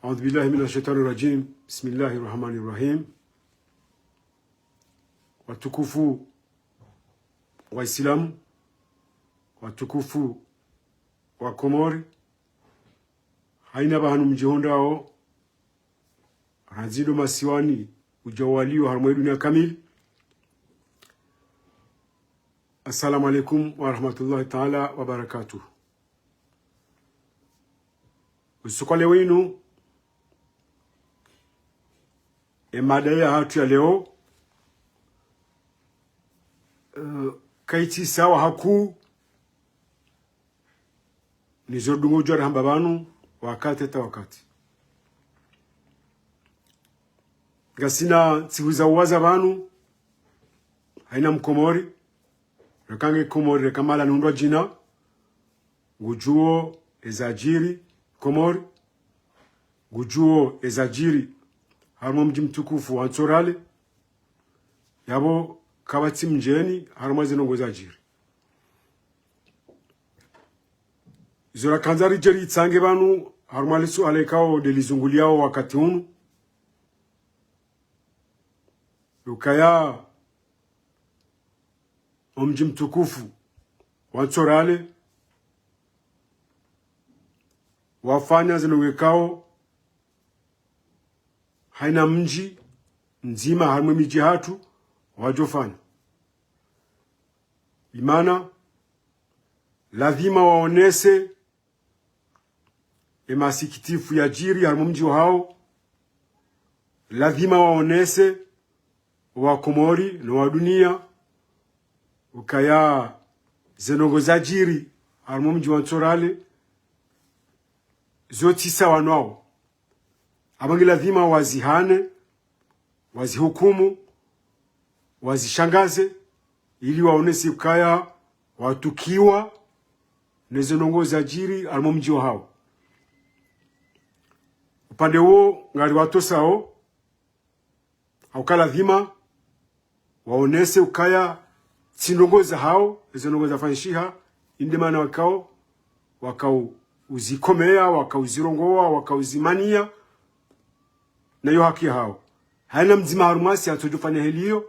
Audhu billahi minashaitani rajim. Bismillahirrahmanirrahim. Watukufu Waislamu, watukufu wa Komori, haina bahanu mjihondao ranzido masiwani ujawaliwa harumwe dunia kamili. Assalamu alaikum wa rahmatullahi ta'ala wa barakatuh. Usukale wenu mada ya hatu ya leo kaiti sawa haku nizodungo jwara hamba banu wakati hata wakati gasina tsibuza uwaza banu haina mkomori rekange komori rekamala nundwa jina gujuo ezajiri Komori, gujuo ezajiri harimo mji mtukufu wa Nsorale yabo kabati mjeni harimo zinongo zajiri zora kanzari jeri itsange banu harimo alisu alekao delizunguliao wakati unu ukaya mji mtukufu wa Nsorale wafanya zinowekao haina mji nzima harimo miji hatu wajofanya imana lazima waonese masikitifu ya jiri harimo mji hao, lazima waonese wa Komori na wa dunia ukaya zinongo za jiri harimo mji wa Nsorale zoti sawa nao abangi lazima wazihane, wazihukumu, wazishangaze ili waonesi ukaya watukiwa nezenongo za jiri alimo mji hao. Upande huo ngari watosao haukala lazima waonese ukaya tsinongoza hao nezenongo fanishiha indemana wakao uzikomea, wakauzirongoa, wakauzimania na yo haki hao. Haina mzima harumasi atojufanya helio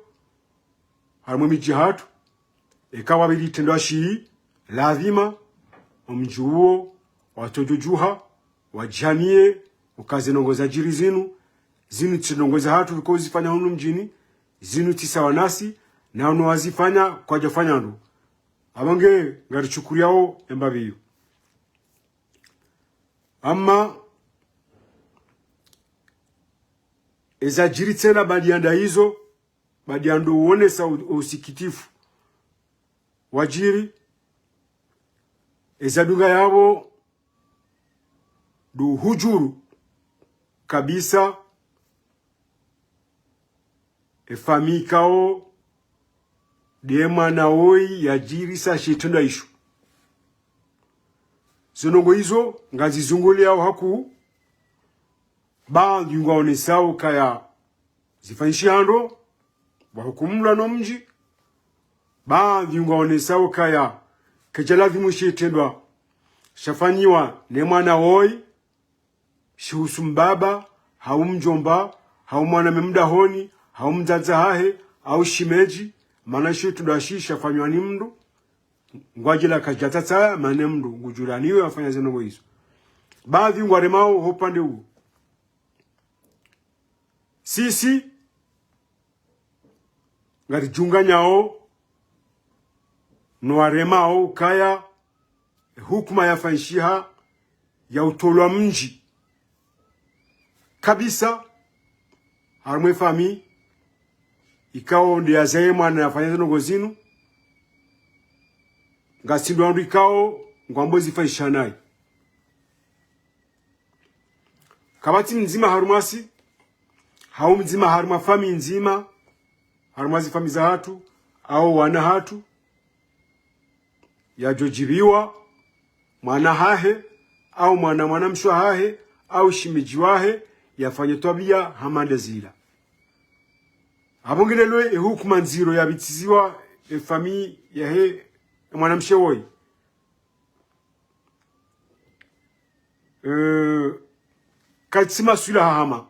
harumwe miji hatu ikawa bili tendo shii lazima mji huo watojojuha wajanie ukazinongoza jiri zinu tinongoza hatu liko zifanya hunu mjini zinu tisawa nasi na unu wazifanya kwa jafanya ndo abange ngari chukuriao embabiyo. Ama ezajiri tena badianda hizo badiando uonesa usikitifu wajiri ezadunga yabo du hujuru kabisa efamikao dema na oi yajiri sa shitunda ishu zinongo hizo ngazi zunguli yao haku baadhi ngaonesao kaya zifanyishi hando wahukumula no mji baadhi ngaonesao kaya kejalazi mushitendwa shafanyiwa ne mwana hoi shihusu mbaba hau mjomba hau mwana memda honi hau mzaza hahe au shimeji mana shitu dashi shafanywa ni mdu ngwajila kajatatsa mane mdu ngujulaniwe afanya zinongo hizo baadhi ngwaremao hopande huo sisi ngari junganyao noaremao kaya hukuma yafanishiha ya utolwa mji kabisa harumwe fami ikao ndi azaye mwana yafanya zinongo zinu ngasindo andu ikao ngwambo zifanisha naye kabati mzima harumasi hau mzima haruma fami nzima harumazi fami za hatu au wana hatu yajojibiwa mwana hahe au mwana mshwa hahe au shimiji wahe yafanye tabia hamanda zila abongele lwe hukuma nziro yabitiziwa fami yahe mwana mshewoi katsima sulaha hama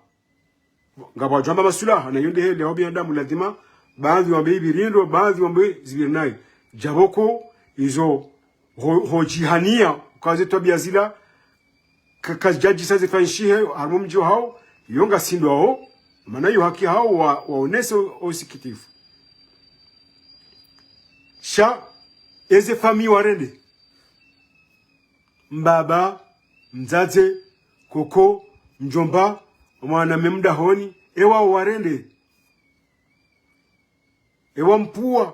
ngabo jamba masulaha na yonde hele hobi ndamu lazima baadhi wa bibi rindo baadhi wa mbe zibirnai jaboko izo hojihania kaze tabia zila kajaji saze fanshihe harmo mjo hao yonga sindo hao maana hiyo haki hao waonese usikitifu sha eze fami warende mbaba mzaze koko mjomba mwana memda honi ewa warende ewa mpua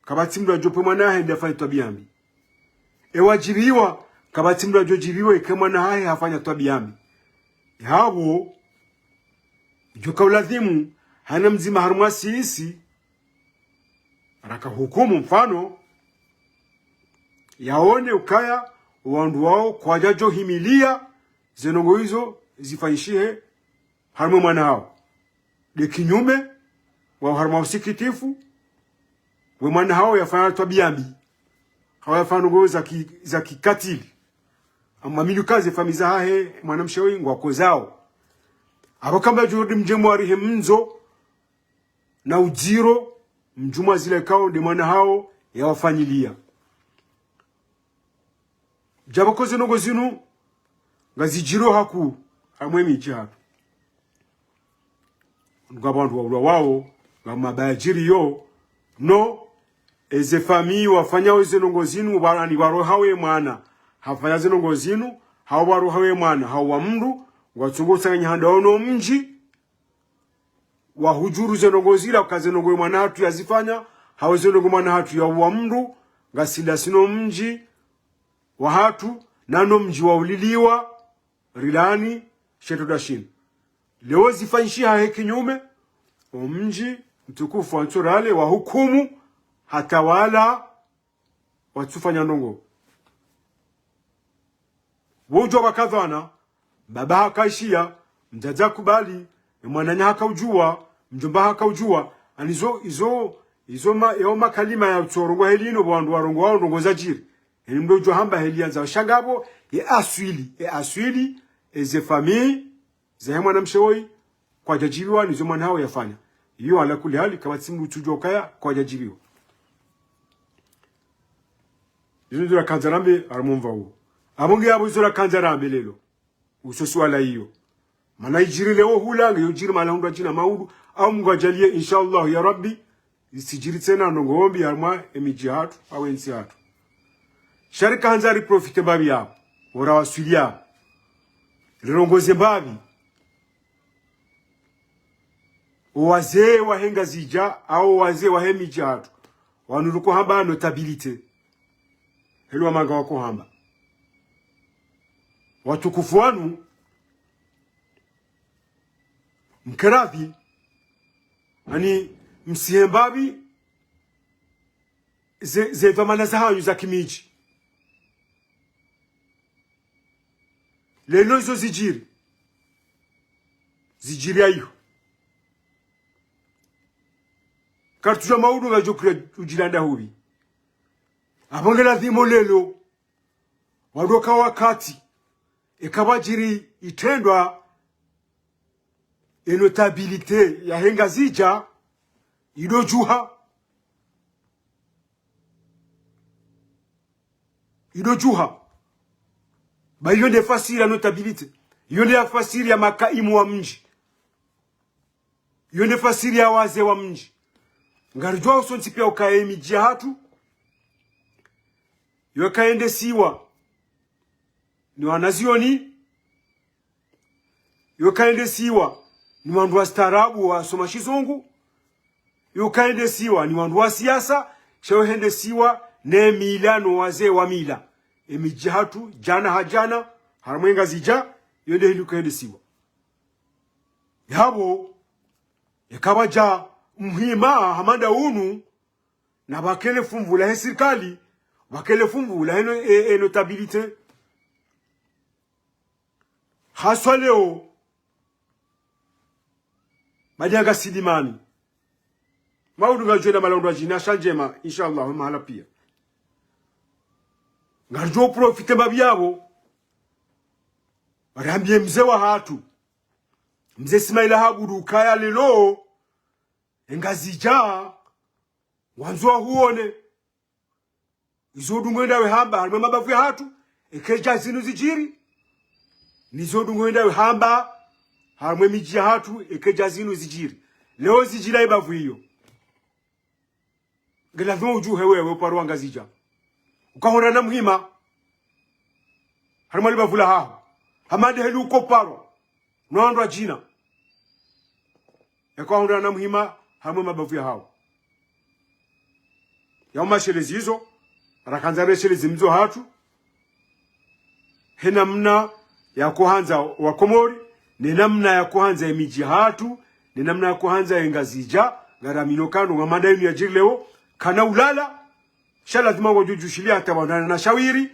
kabati mdu ajope mwana hae ndi afanya tabiambi ewa jiriwa kabati mdu ajojiriwa ike mwana hae hafanya tabiambi habo joka uladhimu hana mzima harumasi isi raka hukumu mfano yaone ukaya uwandu wao kwa jajo himilia zenongo hizo zifanyishihe harmu mwana hao de kinyume wa harmu usikitifu we mwana hao yafanya tabiambi hawa yafanya ngo za kikatili amma milukaze famiza hahe mwana mshawi ngwako zao abo kamba jodi mjemo arihe mnzo na ujiro mjuma zile kao ndi mwana hao yawafanyilia jabako zinongo zinu ngazijiro haku amwemi jihatu ngabantu wawula wao ngamabajiri yo no eze fami wafanya zinongo zinu barani baro hawe mwana hafanya zinongo zinu hao baro hawe mwana hawa mndu watsungusa nyanda ono mji wa hujuru zinongo zila kazinongo mwana hatu yazifanya hao zinongo mwana hatu ya wa mndu ngasila sino mji wa hatu nano mji wa uliliwa rilani shetu dashin leo zifanyishia heki nyume mji mtukufu wa nturale wa hukumu hatawala watufanya ndongo wujwa wakadhana baba hakaishia mjaja kubali mwananya hakaujua mjomba hakaujua anizo izo makalima ya utorongo helino bwandu warongo wao ndongo za jiri mdo jo hamba helianza shagabo aswili eze famille za mwana mshewoi kwa jajibiwa nizo mwana hao yafanya hiyo ala kuli hali kama simu tujokaya kwa jajibiwa yuzura kanzarambe arumva huo abonge abo yuzura kanzarambe lelo usoswala hiyo mana ijiri leo hulanga yujiri malahunda jina maudu au Mungu ajalie inshallah ya rabbi isijiri tena ndongombi harma emijihatu au ensihatu sharika hanzari profite babi yao ora wasulia lirongoze babi wazee wahenga zija au wazee wahemi jihatu wanuruko hamba notabilite helu manga wako hamba watukufu wanu mkeravi ani msihembabi ze dhamana za hanyu za kimiji lelo hizo zijiri ayo kartuja maudu ga jokura ujilanda hubi abangela dhimo lelo wadoka wakati ekabajiri itendwa enotabilite ya henga zija idojuha ba yonde fasiri ya notabilite yonde ya fasiri ya makaimu wa mji yonde fasiri ya waze wa mji ngarijwa usonti pia ukaemi jihatu yokaende siwa ni wanazioni yokaende siwa ni wandu wa starabu wa somashizungu yokaende siwa ni wandu wa siasa shohende siwa ne mila no waze wa mila emijihatu jana hajana haramwenga zija yonde hilukaende siwa yabo yakabaja muhima hamanda unu na bakele fumvula he serikali bakele fumvula he notabilite haswa leo Madianga Sidimani maudu ngajwena malaudu ajina shanjema inshallah mahala pia ngarjo profite babyabo barambye mzee wa hatu mze Ismaila habudu kaya lelo engazija wanzwa huone izodu ngwenda we hamba harimo mabavu ya hatu ekeja zinu zijiri nizodu ngwenda we hamba harimo miji ya hatu ekeja zinu zijiri leo zijira ibavu hiyo ngela dhuma ujuhe wewe uparuwa ngazija ukahona na muhima harimo libavu la haho hamade helu uko paro noandwa jina ukahona na muhima harimo mabavu ya hao yauma shelezi hizo rakanzare shelezi mzo hatu he namna ya kuhanza wakomori ni namna ya kuhanza emiji hatu ni namna ya kuhanza engazija ngaramino kanu ngamanda yinu ya jirleo kana ulala shala dhima wajujushilia hata wanana na shawiri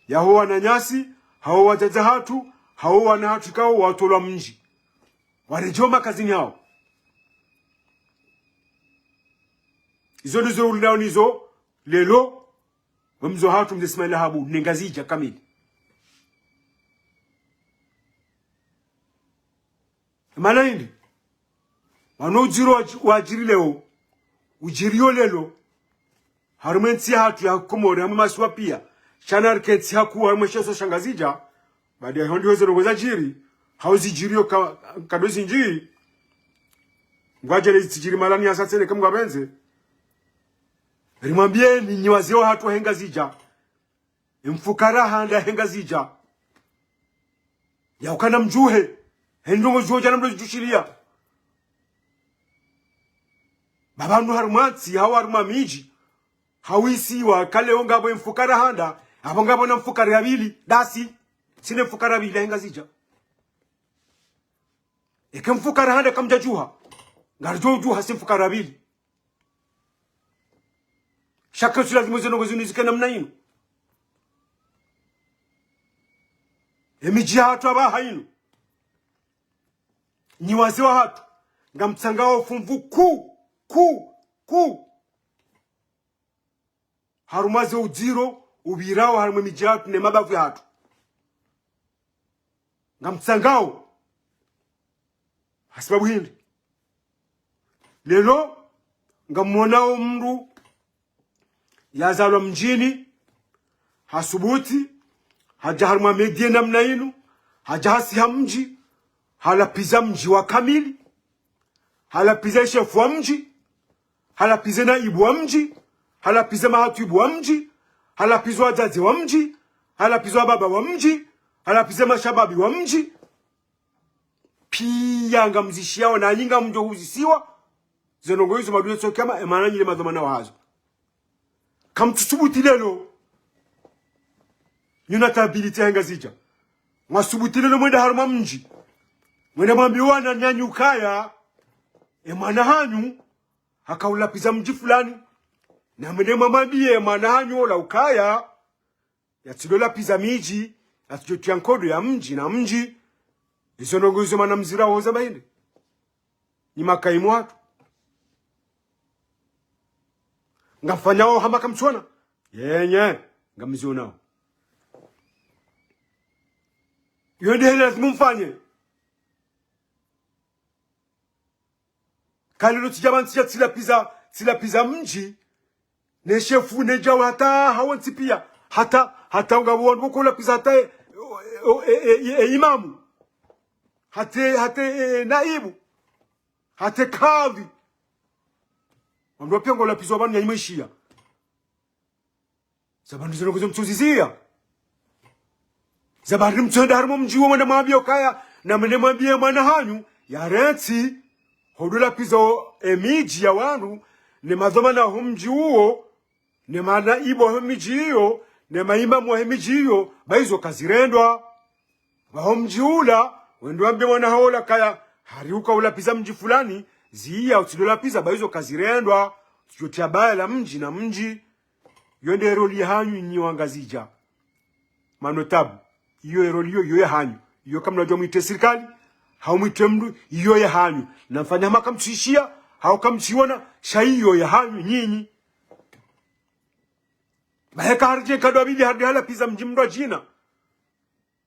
ya hoa na nyasi hao wajaza hatu hao wana hatu kao watola mji warejoma kazini hao izo nizo ulindao nizo lelo wamzo hatu mze Ismaila habu nengazija kamili mana hindi wano ujiro wajiri leo ujirio lelo harumensi hatu ya komori hamu masuwa pia shanar ketsi haku harume sheso shangazija baada ya hondi weze rongoza jiri hauzi jirio kadozi njiri ngwajele jiri malani ya satsene kama benze rimwambie ni nyiwazeo hatu henga zija mfukara handa henga zija ya ukana mjuhe hendongo joja namdo jushilia babanu harumatsi hawa harumamiji hawisi wa kale ongabo mfukara handa abongabo na mfukara yabili dasi sine mfukara yabili henga zija eke mfukara handa kamjajuha ngarjojuha si mfukara yabili shaka sula zimozeno gozunizike namna ino emiji hatu aba hainu nyiwaziwa hatu ngamtsangao fumvu ku harumaze ujiro ubirao harume miji hatu ne mabavu ya hatu ngamtsangao hasibabu hindi lelo ngamonao mru yazalwa mjini hasubuti haja haruma medie namna inu haja hasi hamji halapiza mji wa kamili halapiza shefu wa mji halapiza naibu wa mji halapiza mahatibu wa mji halapiza wazazi wa mji halapiza baba wa mji halapiza mashababi wa mji pia ngamzishiao na nyinga mjo huzisiwa zenongo hizo maduye sokema emana nyile madhomana wa hazo kamtusubuti lelo nyuna tabilite henga zija mwasubuti lelo mwenda haruma mji mwenda mwambiwa na nyanyukaya emana hanyu hakaulapiza mji fulani na mwenda mwambie emana hanyu ola ukaya yatilola piza miji yatijotia nkodo ya mji na mji isonongo hizo mana mzira hoza bahinde ni makaimu watu ngafanyao hamba kamchona yenye ngamizionao yende hele lazima mfanye kalilo tijabansi ya tila piza mji ne shefu ne jawa hata hawansi pia hata ungabuwa kula piza hata imamu hate naibu hate kadhi wando pia ngola pizo abantu yanyimishia sabantu zino kuzo mtuzizia zabari mtsonda harimo mji wo mwenda mwambia kaya na mwenda mwambia mwana hanyu ya renti hodula pizo emiji ya wandu ne madhoma na humji uo ne mana ibo humiji iyo ne maima mwa humiji iyo baizo kazirendwa wa humji ula wendo wambia mwana haola kaya hariuka ula piza mji fulani ziya utidola piza baizo kazirendwa tujotia baya la mji na mji yonde eroli hanyu nyi wangazija manotabu iyo eroli yo ya hanyu iyo kama najua mwite serikali hau mwite mdu iyo ya hanyu na mfanya hama kamtuishia hau kamchiona shaiyo ya hanyu nyinyi baheka harje kadwa bidi hardi hala piza mji mdu jina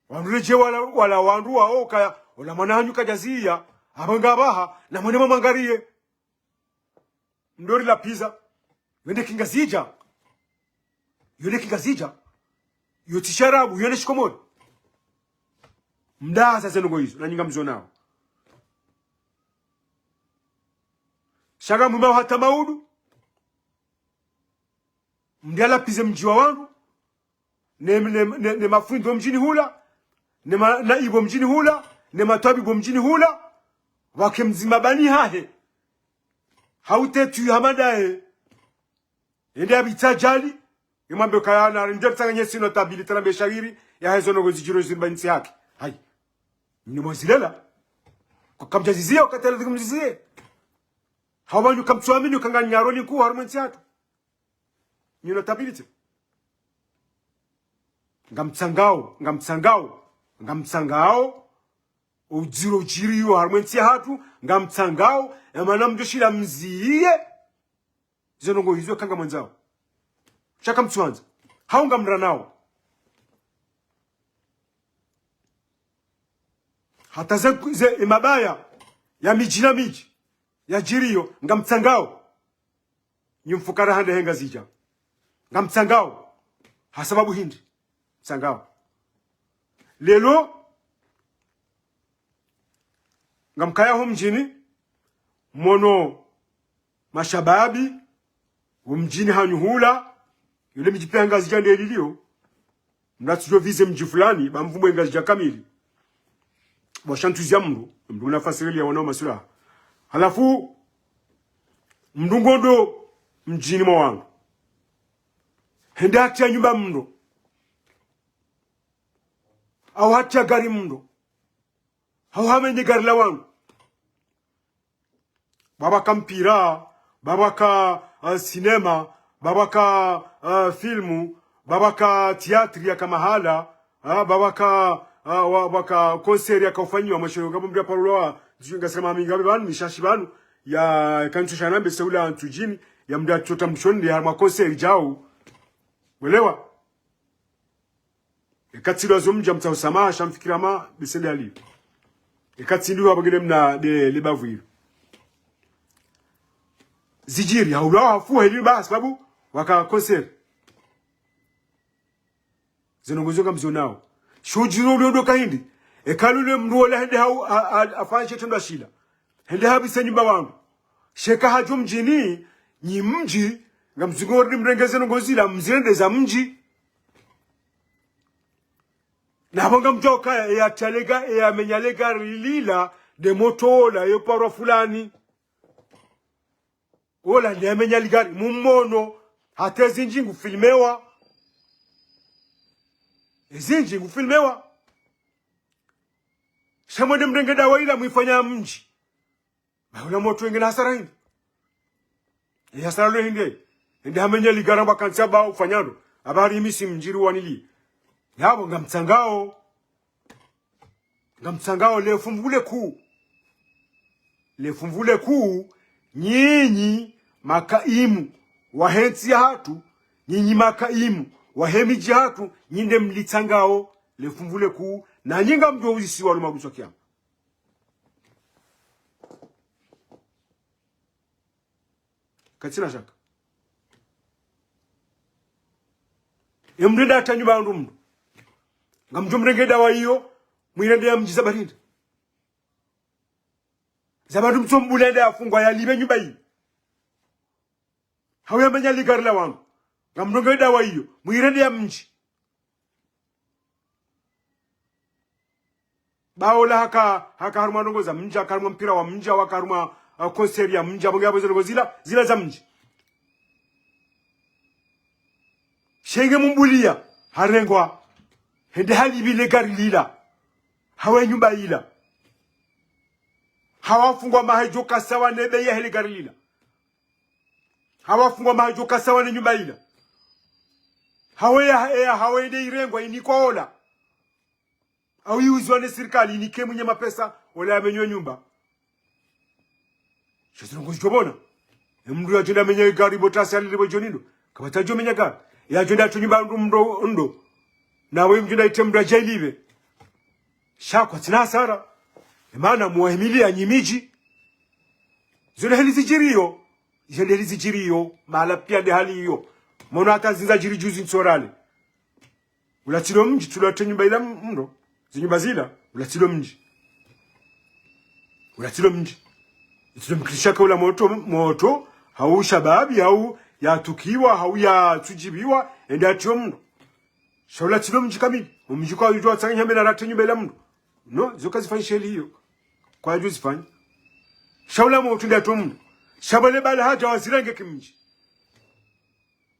wandureje wala wandu wa oka wala mwana hanyu kajazia abangabaha na mwene mwangarie ndori la pizza yende kingazija yoti sharabu yende shikomoni mdaza zenongo hizo na nyinga mzonao shaga mwima hata maudu mdiala pize mjiwa wangu ne mafundo mjini hula ne naibo mjini hula ne matabibo mjini hula wake mzima bani hahe hautetu hamadae ende abitajali imambe kayana ndio tsanganye sino tabilita na beshagiri ya hezo no gozijiro zimbanisi yake hai ni mozilela kukamjazizia ukatela kumjizie hawanyu kamtuamini ukanganyaro ni ku harmonsi yatu ni notability ngamtsangao ujiro jiriyo harmonsi hatu ngamtsangao emana mjoshira mziye zenongo hizo kanga mwanzao shaka mtwanza haunga mranao hata ze mabaya ya mijina miji ya jiriyo ngamtsangao nyumfukara hande henga zija ngamtsangao hasababu hindi mtsangao lelo ngamkaya ho mjini mono mashababi umjini hanyuhula yule mjipanga zijande lilio mnatujo vize mji fulani bamvumwe ngazija kamili bwashantuzi mndu nafasirili ya wanao masula halafu mndungondo mjini mwangu henda hatia nyumba mndo au hatia gari mndo au hamenye gari la wangu baba kampira baba ka sinema baba ka filmu baba ka teatri ya kamahala baba ka konseri ya kaufanywa mwisho ngambia Paulo ngasema mingabe banu mishashi banu ya kantu shanambe seula antujini ya mda chota mshoni ya makonseri jao welewa ekatsilo azomja mtawasama shamfikirama bisende ali ekatsindu abagene mna de libavwiro zijiri haula hafu heli ba sababu waka concert zenongozoka mzonao shujiro lyodo kahindi ekalule mruola hende hau afanye tendo shila hende habisa nyumba wangu sheka hajo mjini ni mji ngamzingori mrengeze nongozila mzirende za mji na bonga mjoka ya talega ya menyalega lila de motola yo paro fulani ola de menyaligari mumono hatezi njingu filmewa ezinjingu filmewa shamode mrengeda waila muifanya mji baula moto ingena hasara hindi ya hasara lo hindi ndi hamenyaligara bakansa ba ufanyano abari imisi mjiri wanili yabo ngamtsangao lefumvule kuu nyinyi makaimu wahenzi hatu nyinyi makaimu wahemiji hatu nyinde mlitsangao lefumvule kuu na nyinga mjo uzisi walu maguswa kiama katina shaka emrenda atanyuba ndumdu ngamjomrengeda wa hiyo mwirende ya mji zabarinda zabadu mtombulenda afungwa ya libe nyumba hii hawe manya ligarila wangu ngamrengeda wa hiyo mwirende ya mji baola haka haruma ndongo za mji haka haruma mpira wa mji haka haruma konseri ya mji abonge hapo zila za mji shenge mumbulia harengwa hende hali bile gari lila hawe nyumba ila hawafungwa mahajoka sawa nebe ya heli gari lila hawafungwa mahajoka sawa ne nyumba ila hawe ide irengwa inikwa ola au yuzwa ne serikali inike mwenye mapesa wala amenywa nyumba shizungu jobona mndu ya jenda menye gari botasi alile jonindo kabata jo menye gari ya jenda tunyumba ndo na wewe mjenda itemda jailibe shakwa tina hasara Maana muahimilia nyimiji zile heli zijiriyo mala pia de hali hiyo mona hata zinza jiri juzi nsorale ulatilo mji tulate nyumba ila mndo zinyumba zila ulatilo mji itilomkishaka ula moto hau shababi hau ya tukiwa hau ya tujibiwa ende atio mndo shaula tilo mji kamili mji kwa yujua tsangi hambe na rate nyumba ila mndo no zoka zifanyisha hili hiyo kwa yujua zifanyi shaula moto ndi atio mndo shabale bale haja wazirenge kimji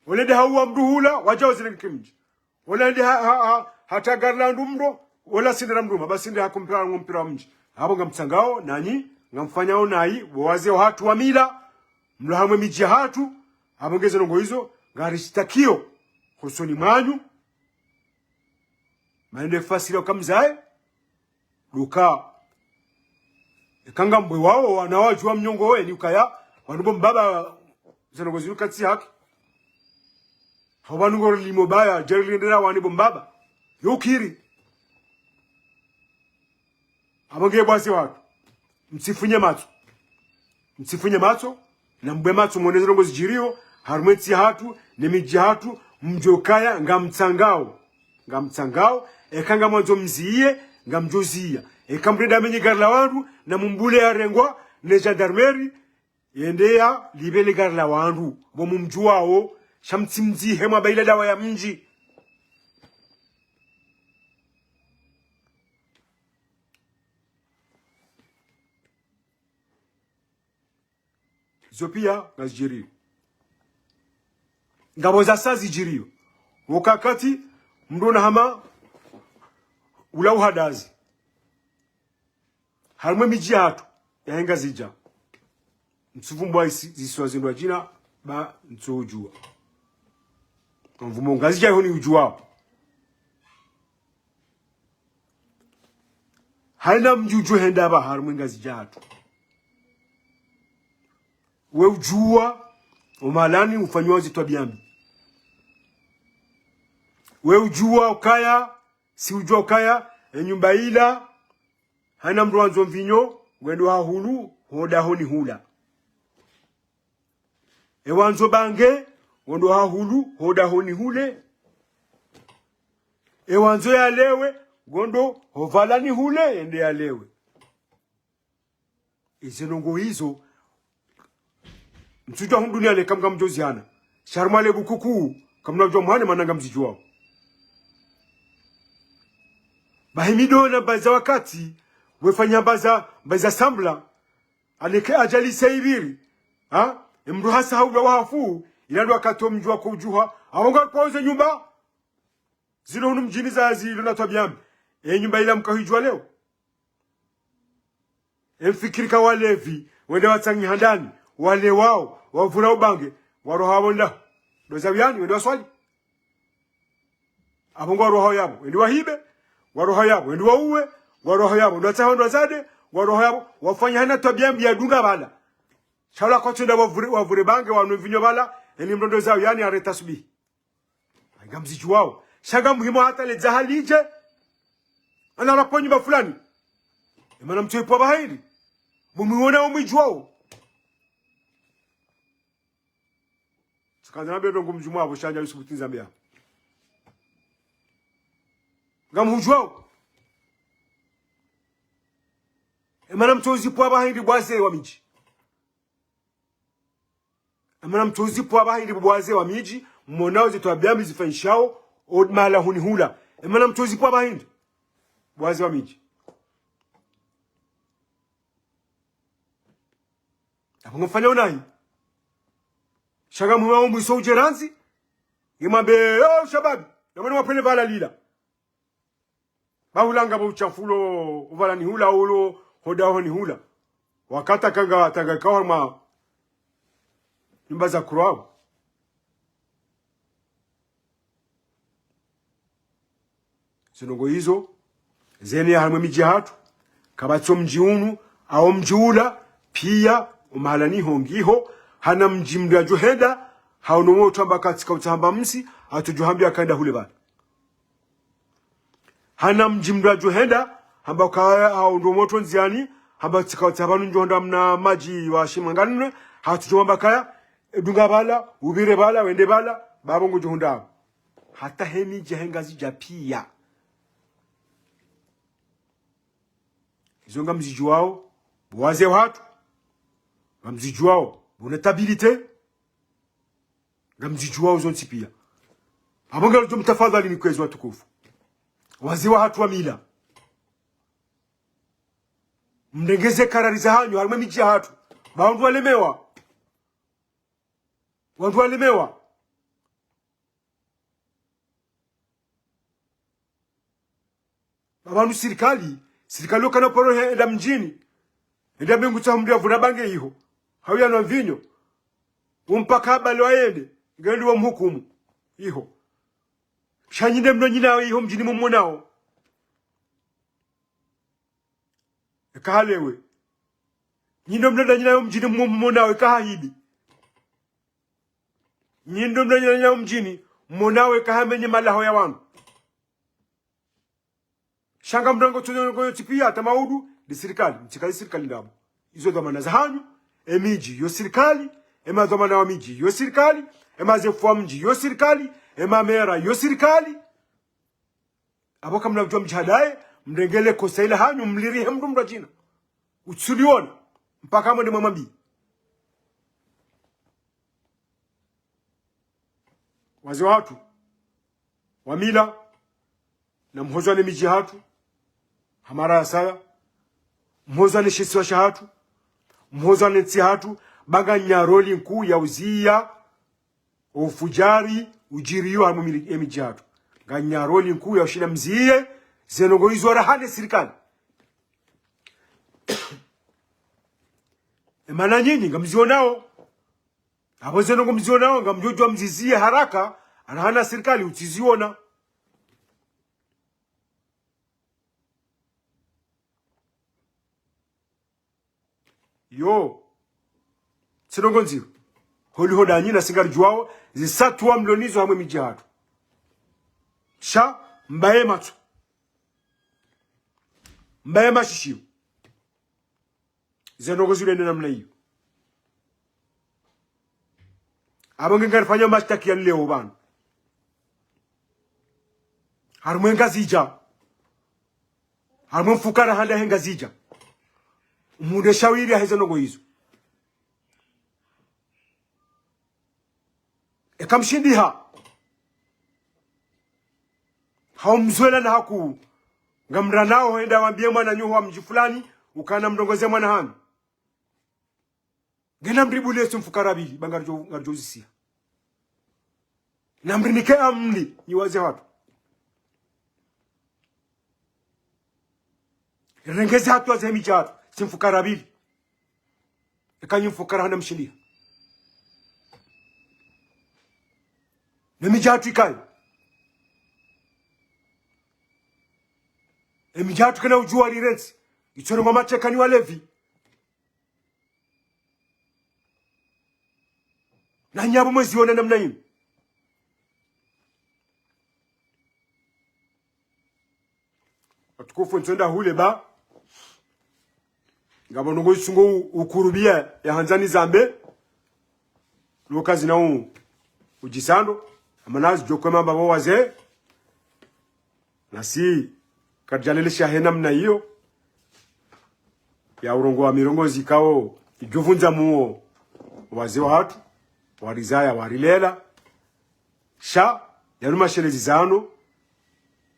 olende hauwa mduhula waja wazirenge kimji olende hata garlandu mdo wala sindira mduma basi ndi hakumpira ngompira mji hapo ngamtsangao nani ngamfanyao nai wawaze watu wa mila mlahamwe miji hatu abongeze nongo hizo ngarishitakio kusoni mwanyu maende fasilo kamzae luka ekanga mbwe wao wanawajua mnyongo we ni ukaya wanubo mbaba zanongo ziruka tsi haki hawanugo limo baya jerlindera wanibo mbaba yokiri abonge bwasi watu msifunye macho na mbwe macho mwoneze nongo zijirio harumeti hatu nemiji hatu mjokaya ngamtsangao ekanga mwanzo mziye ngamjozia ekambreda menye garla wandu na mumbule ya rengwa ne gendarmerie yendea libele garla wandu bo mumjuao shamtsimzi hema baila dawa ya mji Zopia ngajirio ngabo za sazi jirio wakati mndona hama ula uhadazi harumwe miji hatu yahenga zija msuvumbwa ziswazindwa jina ba ntsojua mvumo ngazija honi ujua haina mjuju henda ba harumwe ngazija hatu we ujua umalani ufanywa zitwa biambi we ujua ukaya si ujua ukaya nyumba ila hana mdu wanzo mvinyo gwendo hahulu hoda honi hula wanzo bange gwendo hahulu hoda honi hule wanzo ya lewe gondo hovalani hule ende ya lewe izinongo hizo msuja hundu ni ale kamga mjozi hana sharmale bukuku kamna ujua mwane mananga mzijua bahimido na baza wakati wefanya baza sambla aleke ajali saibiri mdu hasa haula wahafu inadu wakati wa mjua kujuha awonga pauze nyumba zino hunu mjini za zilo na tuwabiambi nyumba ila mkahijua leo mfikirika walevi wende watsangi handani wale wao wavura ubange waroha wonda doza wiyani wende waswali abongo waroha yabo wende wahibe waroha yabo wende wauwe waroha yabo ndo atahondo zade waroha yabo wafanya hana tabiambi ya dunga bala shala kwa tunda wavure bange wanu vinyo bala eni mdondo zao yani areta subi ngamzichu wao shaga muhimu hata le zahalije ana raponyi ba fulani emana mtuepo bahiri mumiona umijwao Sikazana bedo ngumjumwa abo shanja yusubuti Zambia. Ngamhujwao. Emana mtozi po abahindi bwaze wa miji. Emana mtozi po abahindi bwaze wa miji, mmonao zetu abyambi zifanyishao odmala hunihula. Emana mtozi po abahindi bwaze wa miji. Apo ngofanya unahi. Shaga mwa mwiso ujeranzi ngimambe shababi namani wapele vala lila bahulanga bo uchafulo uvala ni hula ulo hoda ho ni hula wakata kanga tanga kawama nyumba za kurao sinongo hizo zeni hamwe miji hatu kabatso mjiunu au mjiula pia umalani hongiho hana mjimdu ya johenda haunumo utamba katika utamba msi atujuhambia kaenda hule bada hana mjimdu ya johenda hamba kaya au ndo moto nziani hamba tsikawatsa njonda mna maji wa shimanganwe hatujomba kaya edunga bala ubire bala wende bala babongo johunda hata hemi jehengazi japia zonga mzijuao waze watu ngamzijuao bonetabilite ngamzijuao zonti pia abonga ndo mtafadhali ni kwezi watukufu waze watu wa mila mndengeze karariza hanyu harumwe miji hatu bandu walemewa wandu walemewa abantu serikali okana poro enda mjini enda bengu tsamdia vuna bange iho hauya no mvinyo umpaka bale waende ngendi wa mhukumu iho shanyinde mno nyina iho mjini mumonao ekalewe nyindo mno nyina mjini mumonao ekahidi nyindo mno nyina mjini mumonao ekahamenye malaho ya wangu shanga mdango tunyo tipia tamaudu di serikali ndabo izo dhamana za hanyu emiji yo serikali ema dhamana wa miji yo serikali ema zefu mji yo serikali ema mera yo serikali aboka mnajua mjadae mndengele kosa ile hanyu mlirihe mndu mrajina utsuliona mpaka mwende mwambi wazi watu wamila na mhozwane miji hatu hamara ya saya mhozwane shisi wa shahatu mhozwane nsi hatu baga nyaroli nku ya uzia ufujari ujiriyo hamu miji hatu ganyaroli nku ya ushina mziye zenongo izo rahane sirikani emana nyinyi ngamzionao abo zenongo mzionao ngamjojwa mzizie haraka arahana sirikali utiziona yo sinongo nziro holi hoda nyina singari juwao zisatuwa mlonizo hamwe miji hatu sha mbaye matu mbaye mashishiyo zenongo zile nena mna hiyo abonge ngarifanya mashtaki ya leo bana harumwe ngazija harumwe mfukara handa henga zija umude shawiri aheze nongo hizo ekamshindiha haumzwela na haku ngamra nao henda wambie mwana nyuho mji fulani ukana mdongoze mwana hami gena mribule sumfukara bili bangarjo zisia namrinike amli niwaze watu rengeze hatu azemi jatu simfukara bili ekanyi mfukara hana mshindia nemijatu ikai emijatu kana ujua lirensi ichoro ngoma chekani walevi na nyabo mwezi wone namna hiyo atukufu ntsonda hule ba ngabo nongo isungo ukurubia ya hanzani zambe lokazi na ujisando amanazi jokwema babo waze nasi kajalelesha hena mna hiyo ya urongo wa mirongozi kao ijuvunza muo waze watu warizaya warilela sha yanuma shelezi zano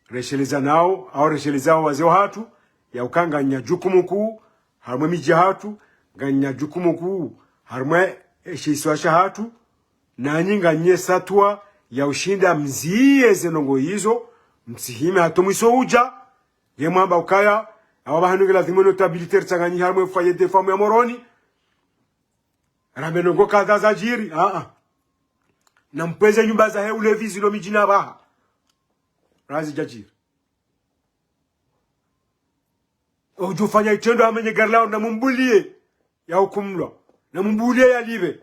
resheleza nao au resheleza waze watu ya ukanga nyajukumu kuu harumwe miji hatu ganya jukumu kuu harumwe eshiswa shahatu na nyinga nye satwa ya ushinda mziye zenongo hizo msihime hatomwiso uja ye mwamba ukaya awabahanungi lazima notabilite rtsanganyi harumwe faye defamu ya moroni rambe nongo kadha za jiri na mpweze nyumba za he ulevi zilo mijina baha razi jajiri ujufanya itendo hamenye garlao na mumbulie ya hukumlwa na mumbulie ya libe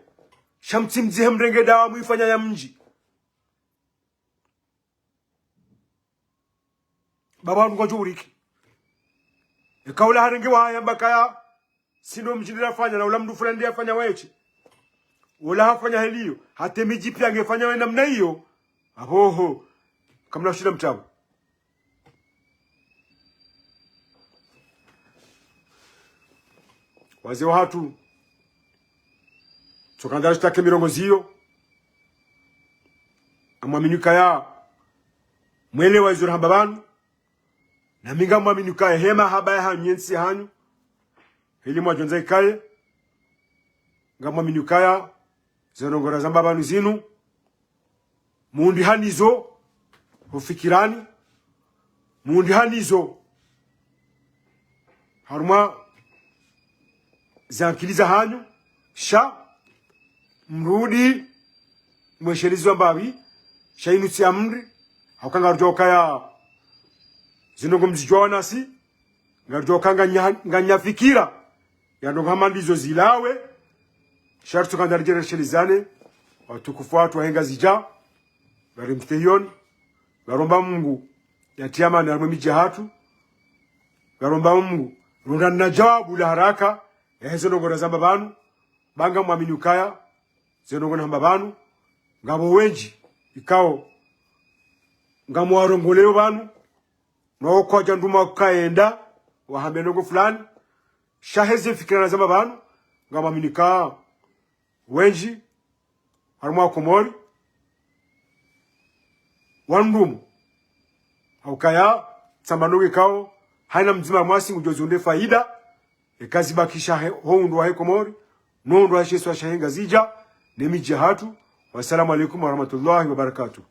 shamti mzihe mrenge dawa muifanya ya mji baba wangu juriki ikaula harenge wa haya mbakaya sindo mjindira fanya na ula mdu fulani ndiye afanya weche ula hafanya helio hata miji pia angefanya wewe namna hiyo ahoho kama na shida mtabu wazee wa hatu tukandara shtake mirongoziyo amwaminuka ya mwele wa izura hamba banu na minga mwaminuka ya hema haba ya hanyensi hanyu hili mwajonza ikaye nga mwaminuka ya zinongora zamba banu zinu muundi hanizo ufikirani muundi hanizo haruma zankiliza hanyu sha mrudi mweshelizi wa mbabi sha inuti amri haukanga rujoka ya zinongo mzijwa nasi nga rujoka nga nyafikira ya ndonga mandizo zilawe sha tukanda rijere shelizane watukufu watu wa henga zija gari mtehioni garomba Mungu yatiyama na mimi jahatu garomba Mungu runda na jawabu la haraka ezo ndongora zamba banu banga mwaminyukaya zenongona hamba banu ngabo wenji ikao ngamwarongoleo banu no koja nduma kaenda wahambe nongo fulani shaheze fikira zamba banu ngamaminika wenji harumwa komori wandumu haukaya tsambanoge kao haina mzima mwasi ngujozunde faida ekazi bakisha houndu wa hekomori nondo wa shesu wa shahenga zija nemi jahatu. Wassalamu alaikum warahmatullahi wabarakatuh.